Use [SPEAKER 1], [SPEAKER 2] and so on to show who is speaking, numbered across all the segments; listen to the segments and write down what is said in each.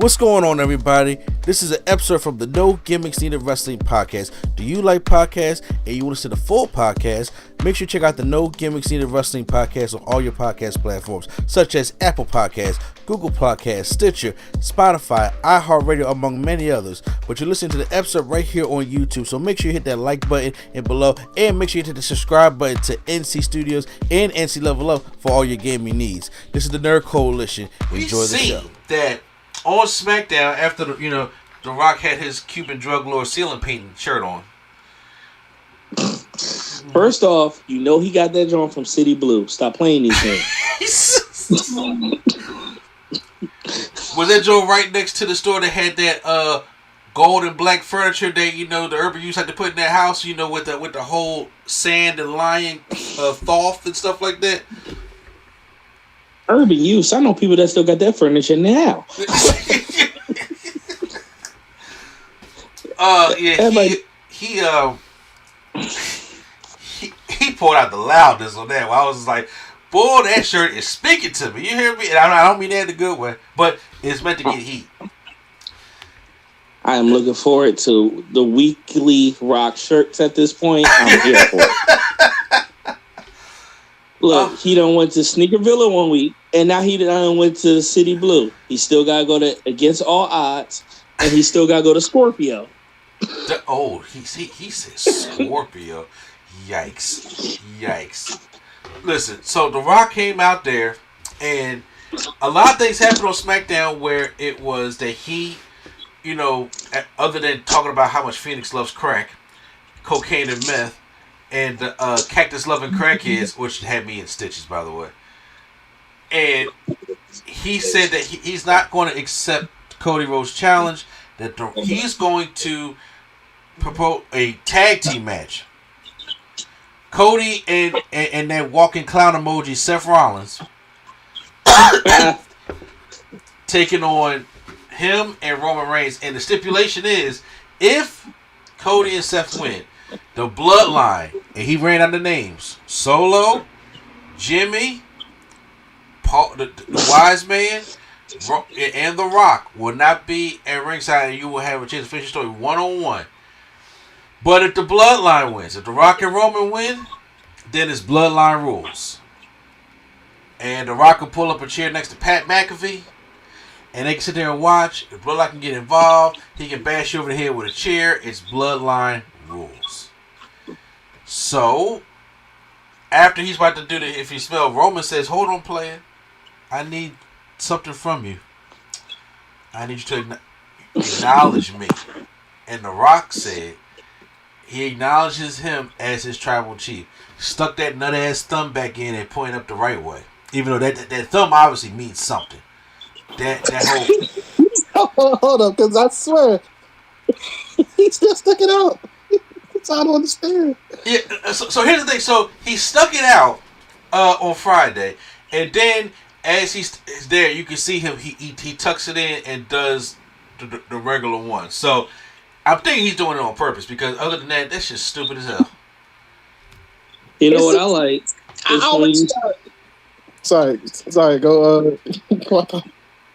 [SPEAKER 1] What's going on, everybody? This is an episode from the No Gimmicks Needed Wrestling podcast. Do you like podcasts and you want to see the full podcast? Make sure you check out the No Gimmicks Needed Wrestling podcast on all your podcast platforms, such as Apple Podcasts, Google Podcasts, Stitcher, Spotify, iHeartRadio, among many others. But you're listening to the episode right here on YouTube, so make sure you hit that like button and below, and make sure you hit the subscribe button to NC Studios and NC Level Up for all your gaming needs. This is the Nerd Coalition. Enjoy the show.
[SPEAKER 2] That on Smackdown, after The Rock had his Cuban drug lord ceiling painting shirt on.
[SPEAKER 3] First off, you know he got that joint from City Blue. Stop playing these things.
[SPEAKER 2] Was that joint right next to the store that had that gold and black furniture that the urban youth had to put in their house? With the whole sand and lion thoth and stuff like that.
[SPEAKER 3] Urban use. I know people that still got that furniture now.
[SPEAKER 2] He pulled out the loudness on that. I was like, boy, that shirt is speaking to me. You hear me? And I don't mean that in a good way, but it's meant to get heat.
[SPEAKER 3] I am looking forward to the weekly Rock shirts at this point. I'm here for it. Look, he done went to Sneakerville one week, and now he done went to City Blue. He still got to go to Against All Odds, and he still got to go to Scorpio.
[SPEAKER 2] He said Scorpio. Yikes. Listen, so The Rock came out there, and a lot of things happened on SmackDown where it was that he, other than talking about how much Phoenix loves crack, cocaine and meth, and the cactus loving crackheads, which had me in stitches, by the way. And he said that he's not going to accept Cody Rhodes' challenge, that he's going to propose a tag team match. Cody and that walking clown emoji, Seth Rollins, taking on him and Roman Reigns. And the stipulation is, if Cody and Seth win, the Bloodline, and he ran out the names, Solo, Jimmy, Paul, the Wise Man, and The Rock will not be at ringside, and you will have a chance to finish the story one-on-one. But if the Bloodline wins, if The Rock and Roman win, then it's Bloodline rules. And The Rock will pull up a chair next to Pat McAfee, and they can sit there and watch. If Bloodline can get involved, he can bash you over the head with a chair. It's Bloodline rules. So, after he's about to do the if you smell, Roman says, "Hold on, player. I need something from you. I need you to acknowledge me." And The Rock said he acknowledges him as his tribal chief. Stuck that nut ass thumb back in and pointed up the right way. Even though that thumb obviously means something. That whole
[SPEAKER 4] hold up, because I swear he still stuck it out. I don't understand.
[SPEAKER 2] Yeah. So here's the thing. So he stuck it out on Friday, and then as he's there, you can see him. He tucks it in and does the regular one. So I'm thinking he's doing it on purpose, because other than that, that's just stupid as hell.
[SPEAKER 3] You know what I like?
[SPEAKER 4] Sorry. Go.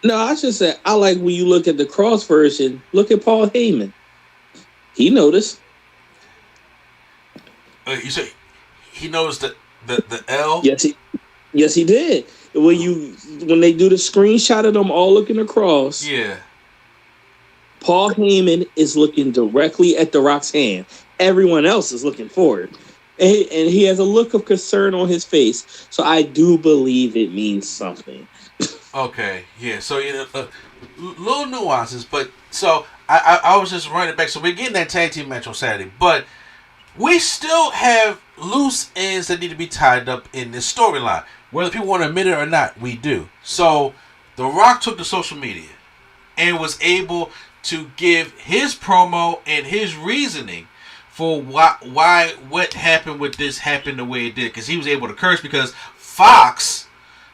[SPEAKER 3] No, I should say I like when you look at the cross version. Look at Paul Heyman. He noticed.
[SPEAKER 2] You say he noticed the L?
[SPEAKER 3] Yes, he did. When they do the screenshot of them all looking across.
[SPEAKER 2] Yeah.
[SPEAKER 3] Paul Heyman is looking directly at The Rock's hand. Everyone else is looking forward. And he has a look of concern on his face. So I do believe it means something.
[SPEAKER 2] Okay, yeah. So, little nuances. But, so, I was just running back. So, we're getting that tag team match on Saturday. But we still have loose ends that need to be tied up in this storyline. Whether people want to admit it or not, we do. So, The Rock took to social media and was able to give his promo and his reasoning for why what happened with this happened the way it did. Because he was able to curse, because Fox,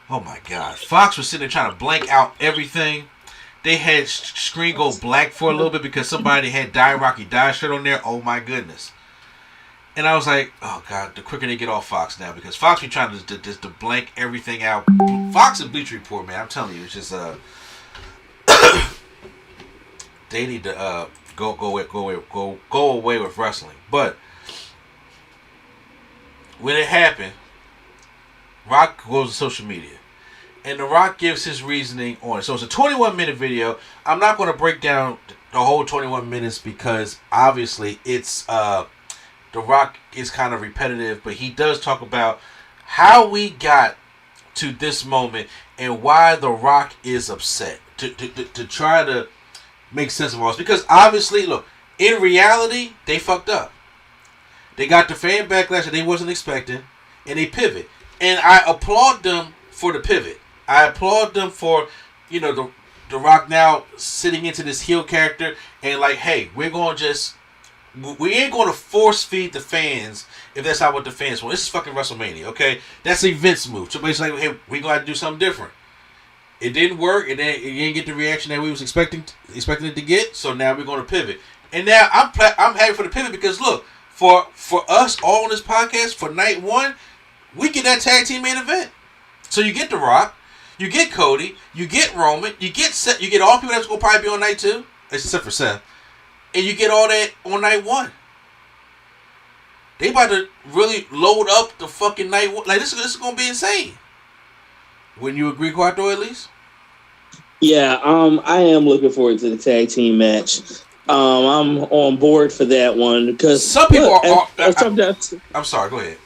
[SPEAKER 2] oh my God, Fox was sitting there trying to blank out everything. They had screen go black for a little bit because somebody had Die Rocky Die shirt on there. Oh my goodness. And I was like, oh God, the quicker they get off Fox now, because Fox be trying to blank everything out. Fox and Bleacher Report, man, I'm telling you, it's just they need to go away with wrestling. But when it happened, Rock goes to social media. And The Rock gives his reasoning on it. So it's a 21-minute video. I'm not going to break down the whole 21 minutes because obviously it's The Rock is kind of repetitive, but he does talk about how we got to this moment and why The Rock is upset to try to make sense of all this. Because obviously, look, in reality, they fucked up. They got the fan backlash that they wasn't expecting, and they pivot. And I applaud them for the pivot. I applaud them for, the Rock now sitting into this heel character and like, hey, we ain't going to force feed the fans if that's not what the fans want. This is fucking WrestleMania, okay? That's a Vince move. So basically, like, hey, we gonna have to do something different. It didn't work, and then it didn't get the reaction that we was expecting it to get. So now we're going to pivot. And now I'm happy for the pivot because look, for us all on this podcast for night one, we get that tag team main event. So you get The Rock, you get Cody, you get Roman, you get Seth, you get all people that's gonna probably be on night two, except for Seth, and you get all that on night one. They about to really load up the fucking night one. Like this is gonna be insane. Wouldn't you agree, Quattro, at least?
[SPEAKER 3] Yeah, I am looking forward to the tag team match. I'm on board for that one because
[SPEAKER 2] some people are. I'm sorry. Go ahead.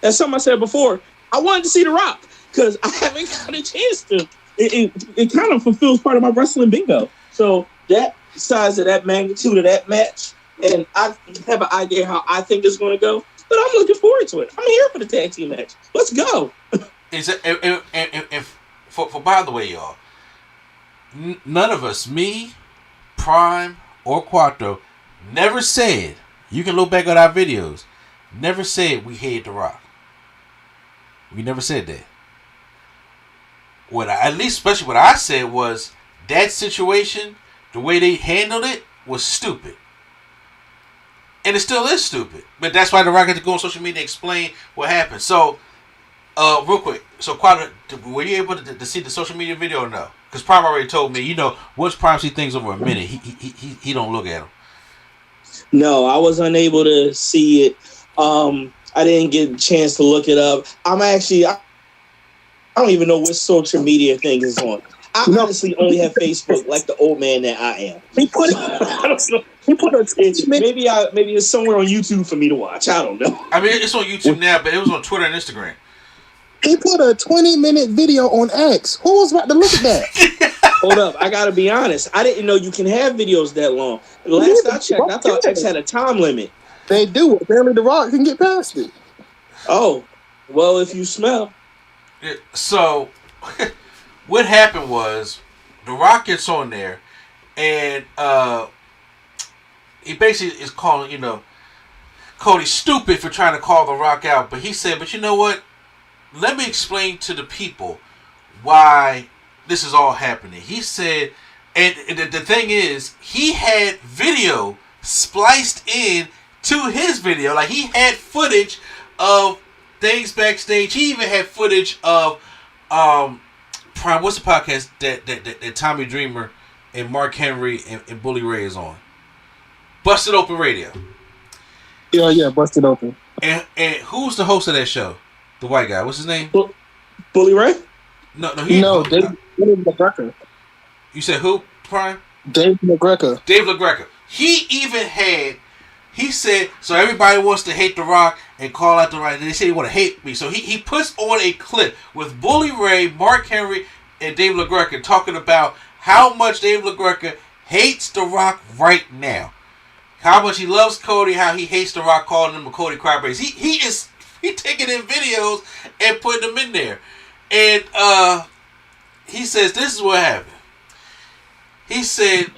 [SPEAKER 3] That's something I said before. I wanted to see The Rock because I haven't got a chance to. It kind of fulfills part of my wrestling bingo. So that size of that magnitude of that match, and I have an idea how I think it's going to go. But I'm looking forward to it. I'm here for the tag team match. Let's go.
[SPEAKER 2] For by the way, y'all, none of us, me, Prime, or Quattro, never said. You can look back at our videos. Never said we hated The Rock. We never said that. Especially what I said was that situation, the way they handled it, was stupid. And it still is stupid. But that's why The Rock had to go on social media and explain what happened. So, real quick. So, Quattro, were you able to see the social media video or no? Because Prime already told me, once Prime see things over a minute, he don't look at them.
[SPEAKER 3] No, I was unable to see it. I didn't get a chance to look it up. I don't even know what social media thing is on. I honestly only have Facebook, like the old man that I am. He put it. I don't know. He put it. Maybe it's somewhere on YouTube for me to watch. I don't know.
[SPEAKER 2] I mean, it's on YouTube now, but it was on Twitter and Instagram.
[SPEAKER 4] He put a 20-minute video on X. Who was about to look at that?
[SPEAKER 3] Hold up, I gotta be honest. I didn't know you can have videos that long. Last I checked, I thought X had a time limit.
[SPEAKER 4] They do. Apparently, The Rock can get past it.
[SPEAKER 3] Oh, well, if you smell.
[SPEAKER 2] So, what happened was The Rock gets on there, and he basically is calling, Cody stupid for trying to call The Rock out. But he said, but you know what? Let me explain to the people why this is all happening. He said, and the thing is, he had video spliced in to his video. Like, he had footage of things backstage. He even had footage of Prime. What's the podcast that Tommy Dreamer and Mark Henry and Bully Ray is on? Busted Open Radio.
[SPEAKER 4] Yeah, Busted Open.
[SPEAKER 2] And who's the host of that show? The white guy. What's his name?
[SPEAKER 3] Bully Ray?
[SPEAKER 2] No,
[SPEAKER 4] Dave LaGreca.
[SPEAKER 2] You said who, Prime?
[SPEAKER 4] Dave LaGreca.
[SPEAKER 2] Dave LaGreca. He said, so everybody wants to hate The Rock and call out The Rock. And they say they want to hate me. So he puts on a clip with Bully Ray, Mark Henry, and Dave LaGreca talking about how much Dave LaGreca hates The Rock right now. How much he loves Cody, how he hates The Rock, calling him a Cody crybaby. He taking in videos and putting them in there. And he says, this is what happened. He said...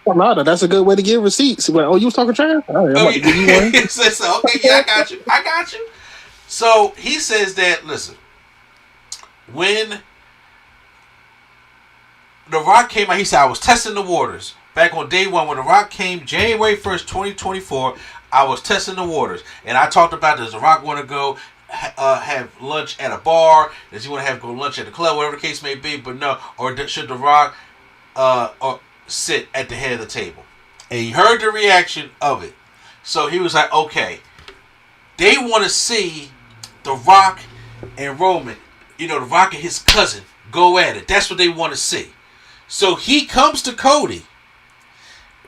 [SPEAKER 4] That's a good way to give receipts. Well, you was talking trash? All right, I'm about to give you one.
[SPEAKER 2] He says, okay, yeah, I got you. So he says that, listen, when The Rock came out, he said, I was testing the waters. Back on day one, when The Rock came, January 1st, 2024, I was testing the waters. And I talked about, does The Rock want to go have lunch at a bar? Does he want to go lunch at the club? Whatever the case may be. But no. Or should The Rock sit at the head of the table. And he heard the reaction of it. So he was like, okay, they want to see The Rock and Roman, The Rock and his cousin, go at it. That's what they want to see. So he comes to Cody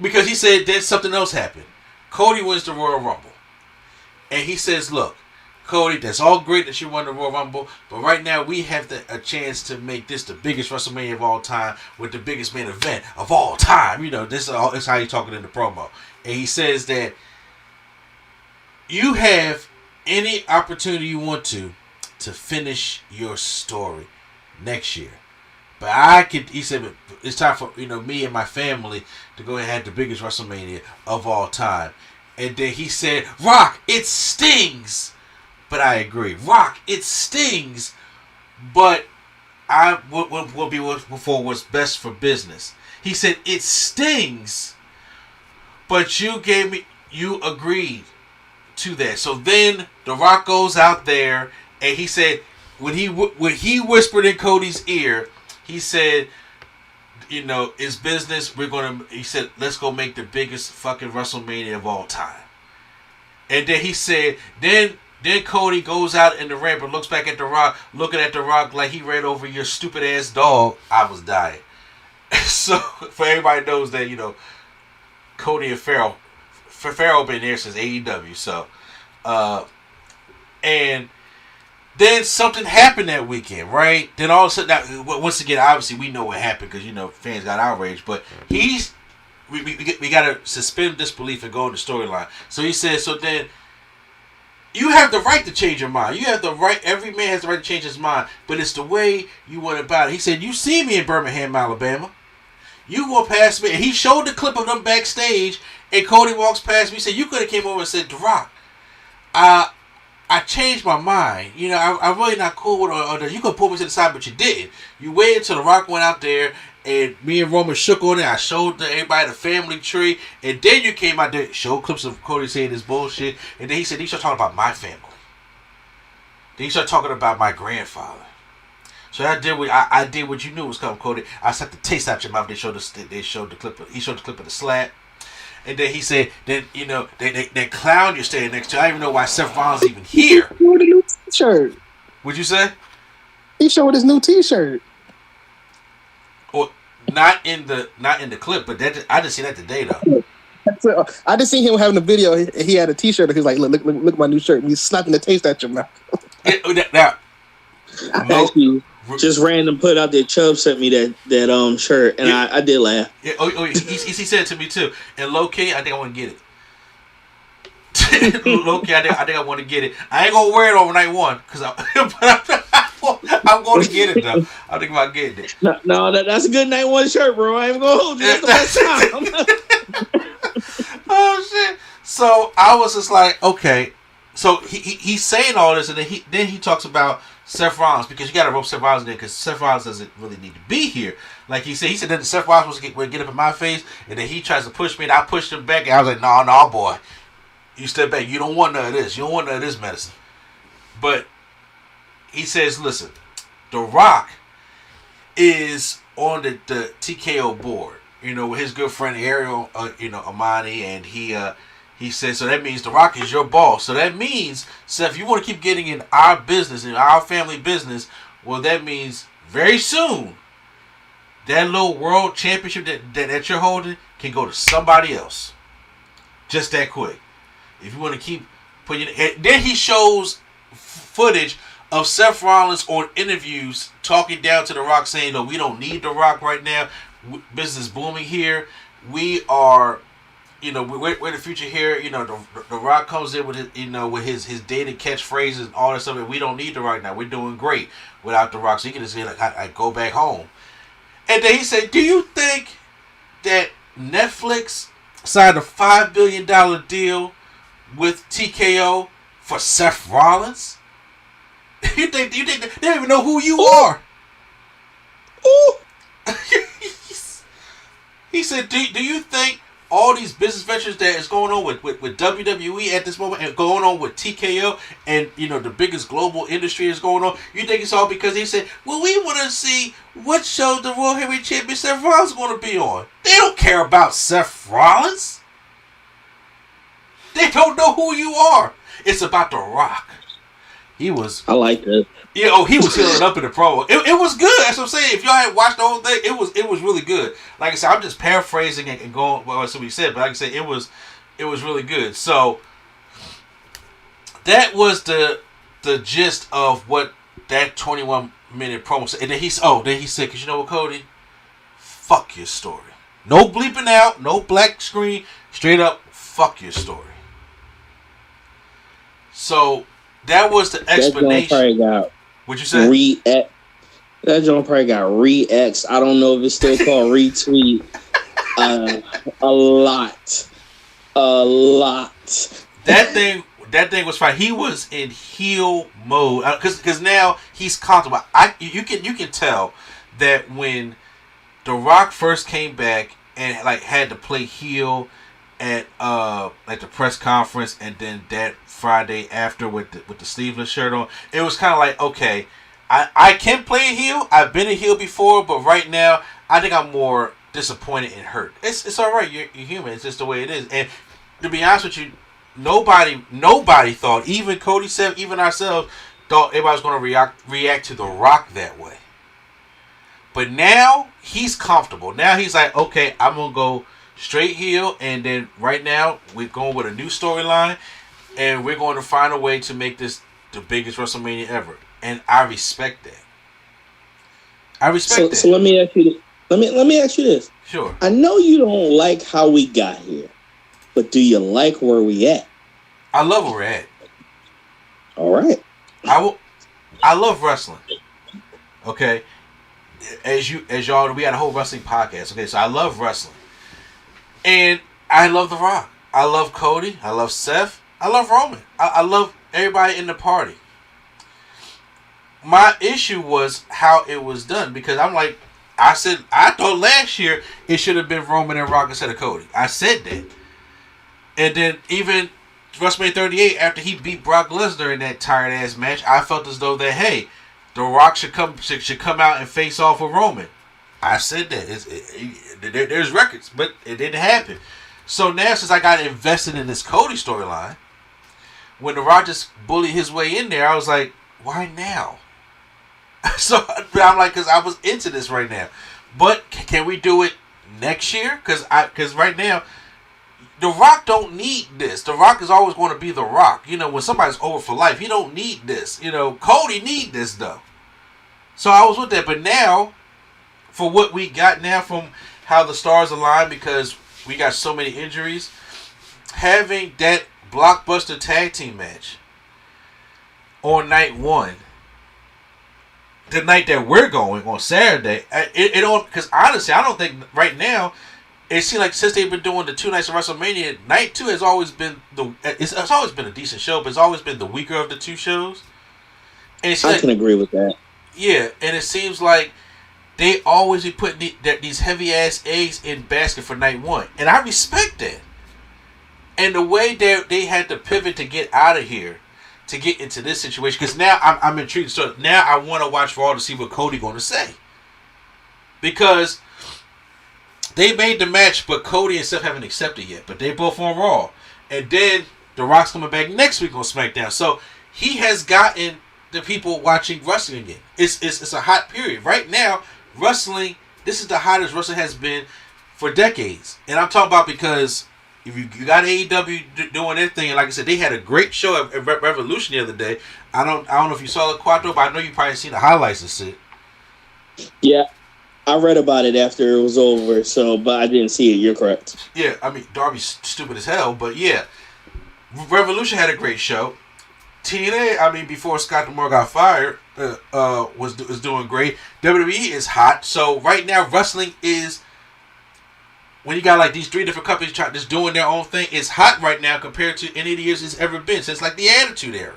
[SPEAKER 2] because he said then something else happened. Cody wins the Royal Rumble. And he says, look, Cody, that's all great that you won the Royal Rumble, but right now we have a chance to make this the biggest WrestleMania of all time with the biggest main event of all time. This is how he's talking in the promo. And he says that you have any opportunity you want to finish your story next year. But he said, it's time for, me and my family to go ahead and have the biggest WrestleMania of all time. And then he said, Rock, it stings. But I agree. Rock, it stings. But I will be for what's best for business. He said, it stings. But you agreed to that. So then The Rock goes out there and he said, when he whispered in Cody's ear, he said, it's business. He said, let's go make the biggest fucking WrestleMania of all time. And then he said, then Cody goes out in the ramp and looks back at The Rock, looking at The Rock like he ran over your stupid ass dog. I was dying. So, for everybody knows that, Cody and Pharaoh been there since AEW. So, and then something happened that weekend, right? Then all of a sudden, now, once again, obviously we know what happened because fans got outraged. But we got to suspend disbelief and go in the storyline. So he says, so then you have the right to change your mind. You have the right. Every man has the right to change his mind, but it's the way you went about it. He said, you see me in Birmingham, Alabama. You go past me, and he showed the clip of them backstage. And Cody walks past me. He said, you could have came over and said, The Rock, I changed my mind. I'm really not cool with or you could pull me to the side, but you didn't. You waited until The Rock went out there, and me and Roman shook on it. I showed everybody the family tree, and then you came out there, showed clips of Cody saying this bullshit, and then he said, he started talking about my family. Then he started talking about my grandfather. So I did what you knew was coming, Cody. I set the taste out your mouth. They showed the clip. He showed the clip of the slap. And then he said, then clown you're standing next to. I don't even know why Seth Rollins even here.
[SPEAKER 4] He showed a new T-shirt.
[SPEAKER 2] What'd you say?
[SPEAKER 4] He showed his new T-shirt.
[SPEAKER 2] Or not in the clip, but I didn't see that today though.
[SPEAKER 4] I just seen him having a video. He had a T-shirt. He was like, look at my new shirt. And he's slapping the taste out your mouth.
[SPEAKER 2] Now,
[SPEAKER 3] actually, just random put out there. Chubb sent me that shirt, and I did laugh.
[SPEAKER 2] Yeah, he said it to me too. And low key, I think I want to get it. Low key, I think I want to get it. I ain't gonna wear it over night one because I'm going to get it though. I think about getting it.
[SPEAKER 3] No, that's a good night one shirt, bro. I ain't gonna hold you. That's the best time.
[SPEAKER 2] Oh shit! So I was just like, okay. So he's saying all this, and then he talks about Seth Rollins, because you got to rope Seth Rollins in there because Seth Rollins doesn't really need to be here. Like he said that Seth Rollins would get up in my face, and then he tries to push me, and I pushed him back, and I was like, no, boy, you step back. You don't want none of this. You don't want none of this medicine. But he says, listen, The Rock is on the TKO board, with his good friend Ariel, Amani, and he says, so that means The Rock is your boss. So that means, Seth, if you want to keep getting in our business, in our family business, well, that means very soon, that little world championship that you're holding can go to somebody else. Just that quick. If you want to keep putting it. Then he shows footage of Seth Rollins on interviews talking down to The Rock, saying, no, we don't need The Rock right now. Business booming here. We are... we're the future here. The Rock comes in with his, his dated catchphrases and all that stuff. And we don't need The Rock now. We're doing great without The Rock. So he can just say, like, I go back home. And then he said, do you think that Netflix signed a $5 billion deal with TKO for Seth Rollins? You think they don't even know who you are? Ooh. He said, do you think all these business ventures that is going on with WWE at this moment and going on with TKO and, you know, the biggest global industry is going on, you think it's all because they said, well, we want to see what show the Royal Heavyweight Champion Seth Rollins is going to be on. They don't care about Seth Rollins. They don't know who you are. It's about The Rock.
[SPEAKER 3] I like that.
[SPEAKER 2] Yeah, he was healing up in the promo. It was good. That's what I'm saying. If y'all hadn't watched the whole thing, it was really good. Like I said, I'm just paraphrasing and going well, that's what he said, but like I said, it was really good. So that was the gist of what that 21-minute promo said. And then he said, because you know what, Cody? Fuck your story. No bleeping out, no black screen, straight up, fuck your story. So that was the explanation. What'd you say?
[SPEAKER 3] That joint probably got re-X. I don't know if it's still called retweet. A lot.
[SPEAKER 2] That thing was fine. He was in heel mode because now he's comfortable. You can tell that when The Rock first came back and like had to play heel at like the press conference, and then that Friday after with the sleeveless shirt on, it was kind of like, okay, I can play a heel. I've been a heel before, but right now I think I'm more disappointed and hurt. It's all right. You're human. It's just the way it is. And to be honest with you, nobody thought, even Cody said, even ourselves thought everybody was going to react to The Rock that way. But now he's comfortable. Now he's like, okay, I'm gonna go straight heel, and then right now we're going with a new storyline, and we're going to find a way to make this the biggest WrestleMania ever. And I respect that.
[SPEAKER 3] So let me ask you this. Let me ask you this.
[SPEAKER 2] Sure.
[SPEAKER 3] I know you don't like how we got here, but do you like where we at?
[SPEAKER 2] I love where we're at.
[SPEAKER 3] All right.
[SPEAKER 2] I love wrestling. Okay. As y'all, we had a whole wrestling podcast. Okay, so I love wrestling. And I love The Rock. I love Cody. I love Seth. I love Roman. I love everybody in the party. My issue was how it was done, because I'm like, I thought last year it should have been Roman and Rock instead of Cody. I said that. And then even WrestleMania 38, after he beat Brock Lesnar in that tired ass match, I felt as though that, hey, The Rock should come out and face off with Roman. I said that. There's records, but it didn't happen. So now, since I got invested in this Cody storyline, when The Rock just bullied his way in there, I was like, why now? So I'm like, because I was into this right now. But can we do it next year? Because right now, The Rock don't need this. The Rock is always going to be The Rock. You know, when somebody's over for life, he don't need this. You know, Cody need this, though. So I was with that. But now, for what we got now from how the stars align, because we got so many injuries, having that blockbuster tag team match on night one, the night that we're going on Saturday, it don't, because honestly, I don't think right now, it seems like since they've been doing the 2 nights of WrestleMania, night 2 has always been it's always been a decent show, but it's always been the weaker of the 2 shows. And
[SPEAKER 3] I can agree with that.
[SPEAKER 2] Yeah, and it seems like they always be putting these heavy ass eggs in basket for night 1, and I respect that. And the way that they had to pivot to get out of here, to get into this situation, because now I'm intrigued. So now I want to watch Raw to see what Cody going to say, because they made the match, but Cody and Seth haven't accepted yet. But they both on Raw, and then The Rock's coming back next week on SmackDown. So he has gotten the people watching wrestling again. It's a hot period right now. Wrestling, this is the hottest wrestling has been for decades, and I'm talking about because. If you got AEW doing their thing, and like I said, they had a great show at Revolution the other day. I don't know if you saw the Quattro, but I know you probably seen the highlights and shit.
[SPEAKER 3] Yeah, I read about it after it was over, but I didn't see it. You're correct.
[SPEAKER 2] Yeah, I mean, Darby's stupid as hell, but yeah. Revolution had a great show. TNA, I mean, before Scott D'Amore got fired, was doing great. WWE is hot, so right now wrestling is... When you got like these 3 different companies just doing their own thing, it's hot right now compared to any of the years it's ever been since like the Attitude Era.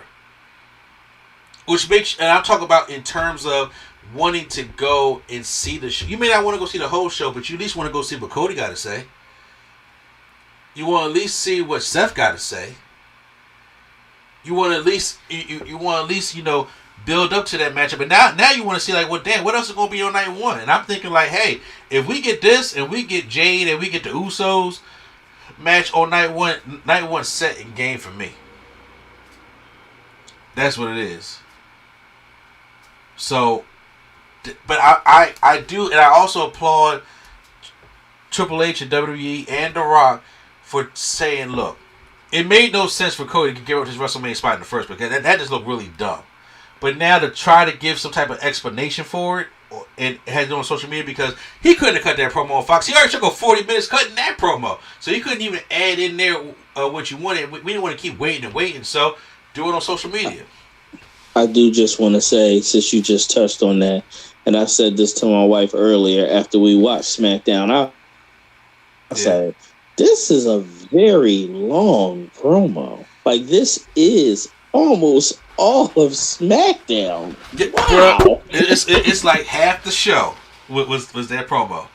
[SPEAKER 2] Which makes, and I'm talking about in terms of wanting to go and see the show. You may not want to go see the whole show, but you at least want to go see what Cody got to say. You want to at least see what Seth got to say. You want to at least build up to that matchup. And now you want to see like, well, damn, what else is going to be on night one? And I'm thinking like, hey, if we get this and we get Jade and we get the Usos match on night one set and game for me. That's what it is. So, but I do, and I also applaud Triple H and WWE and The Rock for saying, look, it made no sense for Cody to give up his WrestleMania spot in the first place. That just looked really dumb. But now to try to give some type of explanation for it, and had it on social media, because he couldn't have cut that promo on Fox. He already took 40 minutes cutting that promo. So he couldn't even add in there what you wanted. We didn't want to keep waiting. So do it on social media.
[SPEAKER 3] I do just want to say, since you just touched on that, and I said this to my wife earlier after we watched SmackDown, I said, this is a very long promo. Like, this is almost all of SmackDown.
[SPEAKER 2] Wow. Bro, it's like half the show was that promo.